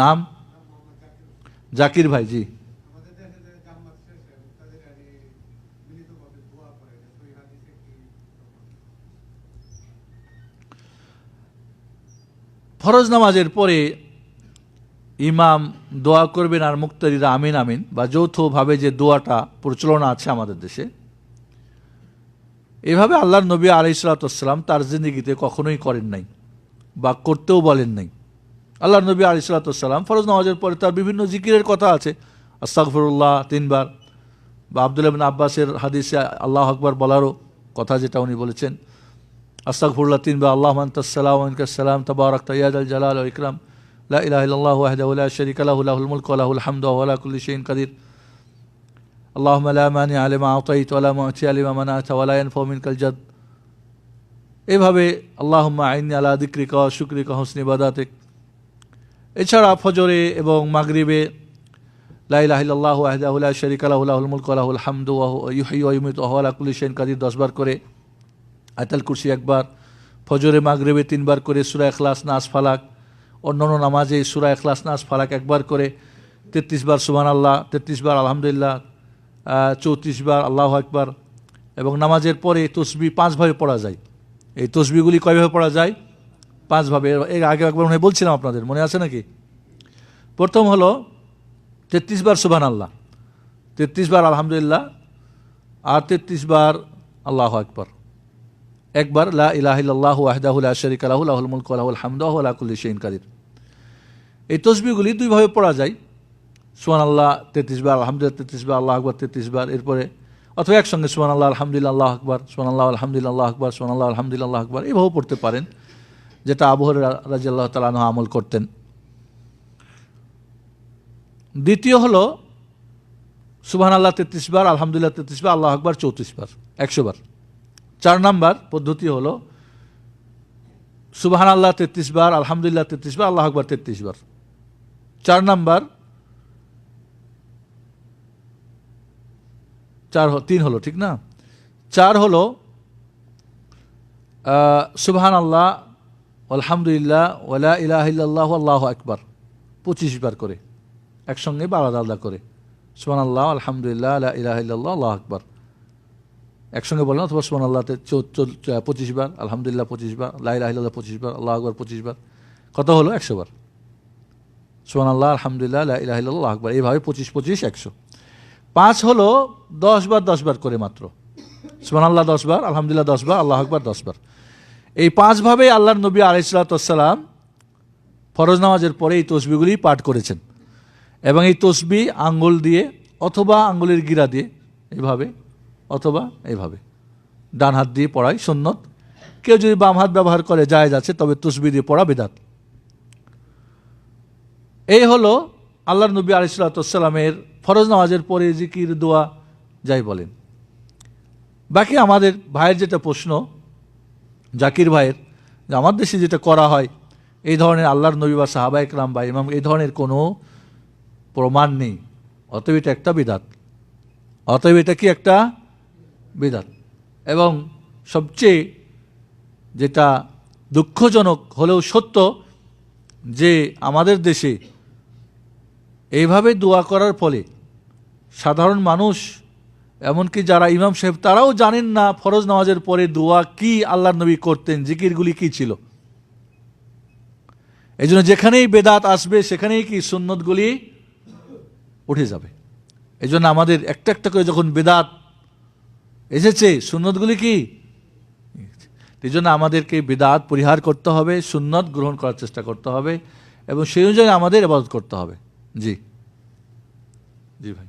নাম জাকির ভাই। জি, ফরজ নামাজের পরে ইমাম দোয়া করবেন আর মুক্তাদিরা আমিন আমিন বা যৌথভাবে যে দোয়াটা প্রচলন আছে আমাদের দেশে, এভাবে আল্লাহর নবী আলাইহিস সালাম তার জিন্দেগিতে কখনোই করেন নাই বা করতেও বলেন নাই। আল্লাহর নবী আলাইহিস সালাম ফরজ নামাজের পরে তার বিভিন্ন জিকিরের কথা আছে, আস্তাগফিরুল্লাহ 3 বার, বা আব্দুল্লাহ ইবনে আব্বাসের হাদিসে আল্লাহু আকবার বলারও কথা যেটা উনি বলেছেন, আস্তাগফিরুল্লাহ 3 বার, আল্লাহুম্মা আনতাস সালাম ওয়া মিনকাস সালাম তাবারাকতা ইয়া যাল জালাল ওয়াল ইকরাম, লা ইলাহা ইল্লাল্লাহু ওয়াহদাহু লা শারীকা লাহু লাহুল মুলকু ওয়া লাহুল হামদু ওয়া হুয়া আলা কুল্লি শাইইন কাদির, আল্লাহুম্মা লা মানিআ লিমা আ'তাইতা ওয়া লা মু'তিয়া লিমা মানা'তা ওয়া লা ইয়ানফা'ু মিনকাল জাদ। এভাবে আল্লাহুম্মা আইন্নি আলা যিকরিকা ওয়া শুকরিকা ওয়া হুসনি ইবাদাতিক। এছাড়া ফজরে এবং মাগরিবে লা ইলাহা ইল্লাল্লাহু ওয়াহদাহু লা শারীকা লাহু লাহুল মুলকু ওয়া লাহুল হামদু ওয়া হুয়া ইউহয়ি ওয়া ইউমীতু ওয়া হুয়া আলা কুল্লি শাইইন কাদির 10 বার করে, আয়াতুল কুরসি 1 বার, ফজরে মাগরিবে 3 বার করে সূরা ইখলাস নাস ফালাক, অন্যান্য নামাজে সূরা ইখলাস নাস ফালাক 1 বার করে, 33 বার সুবহানাল্লাহ, 33 বার আলহামদুলিল্লাহ, 34 বার আল্লাহু আকবার। এবং নামাজের পরে তাসবিহ 5 ভাবে পড়া যায়। এই তাসবিহগুলি কয়ভাবে পড়া যায়? 5 ভাবে। এর আগে একবার মনে বলছিলাম আপনাদের, মনে আছে নাকি? প্রথম হলো 33 বার সুবহানাল্লাহ, 33 বার আলহামদুলিল্লাহ, আর 33 বার আল্লাহু আকবার, 1 বার লা ইলাহা ইল্লাল্লাহু ওয়াহদাহু লা শারীকা লাহু লাহুল মুলকু ওয়া লাহুল হামদু ওয়া হুয়া আলা কুল্লি শাইইন কাদির। এই তাসবিহগুলি 2 ভাবে পড়া যায়, সুবহানাল্লাহ 33 বার, আলহামদুলিল্লাহ 33 বার, আল্লাহু আকবার 33 বার, এরপরে অথবা একসঙ্গে সুবহানাল্লাহ আলহামদুলিল্লাহ আল্লাহু আকবার, সুবহানাল্লাহ আলহামদুলিল্লাহ আল্লাহু আকবার, সুবহানাল্লাহ আলহামদুলিল্লাহ আল্লাহু আকবার, এভাবেও পড়তে পারেন, যেটা আবু হুরায়রা রাদিয়াল্লাহু তাআলা আনহু আমল করতেন। দ্বিতীয় হলো সুবহানাল্লাহ 33 বার, আলহামদুলিল্লাহ 33 বার, আল্লাহু আকবার 34 বার, 100 বার। 4 নাম্বার পদ্ধতি হলো সুবহানাল্লাহ 33 বার, আলহামদুলিল্লাহ 33 বার, আল্লাহু আকবার 33 বার। 4 নাম্বার 3 হলো, ঠিক না? 4 হলো সুবহানাল্লাহ আলহামদুলিল্লাহ ওয়া লা ইলাহা ইল্লাল্লাহু আল্লাহু আকবার 25 বার করে, একসঙ্গে বা আলাদা আলাদা করে। সুবহানাল্লাহ আলহামদুলিল্লাহ লা ইলাহা ইল্লাল্লাহু আল্লাহু আকবার একসঙ্গে বলেন, অথবা সুবহানাল্লাহতে 25 বার, আলহামদুলিল্লাহ 25 বার, লা ইলাহা ইল্লাল্লাহ 25 বার, আল্লাহু আকবার 25 বার। কত হলো? 100 বার। সুবহানাল্লাহ আলহামদুলিল্লাহ লা ইলাহা ইল্লাল্লাহু আল্লাহু আকবার, এইভাবে 25 25 100। 5 হলো 10 বার 10 বার করে মাত্র, সুবহানাল্লাহ 10 বার, আলহামদুলিল্লাহ 10 বার, আল্লাহু আকবার 10 বার। এই 5 ভাবে আল্লাহর নবী আলাইহিস সালাম ফরজ নামাজের পরে এই তাসবিহগুলি পাঠ করেছেন। এবং এই তাসবিহ আঙ্গুল দিয়ে অথবা আঙ্গুলের গিরা দিয়ে এইভাবে, অথবা এইভাবে ডান হাত দিয়ে পড়াই সুন্নত। কেউ যদি বাম হাত ব্যবহার করে জায়েজ আছে, তবে তাসবিহ দিয়ে পড়া বিদআত। এই হলো আল্লাহর নবী আলাইহিস সালামের ফরজ নামাজের পরে জিকির, দোয়া, যাই বলেন। বাকি আমাদের ভাইয়ের যেটা প্রশ্ন, জাকির ভাইয়ের, যে আমার দেশে যেটা করা হয়, এই ধরনের আল্লাহর নবী বা সাহাবা ইকরাম বা ইমাম এই ধরনের কোনো প্রমাণ নেই, অতএব এটা একটা বিদআত। অতএব এটা কি একটা বিদআত। এবং সবচেয়ে যেটা দুঃখজনক হলেও সত্য, যে আমাদের দেশে এইভাবে দোয়া করার ফলে সাধারণ মানুষ, এমনকি যারা ইমাম সাহেব, তারাও জানেন না ফরজ নামাজের পরে দোয়া কি আল্লাহর নবী করতেন, জিকিরগুলি কি ছিল। এই জন্য যেখানেই বেদাত আসবে সেখানেই কি সুন্নতগুলি উঠে যাবে। এই জন্য আমাদের একটা একটা করে যখন বেদাত এসেছে, সুন্নতগুলি কি, এই জন্য আমাদেরকে বেদাত পরিহার করতে হবে, সুন্নত গ্রহণ করার চেষ্টা করতে হবে, এবং সেই অনুযায়ী আমাদের ইবাদত করতে হবে। জি জি ভাই।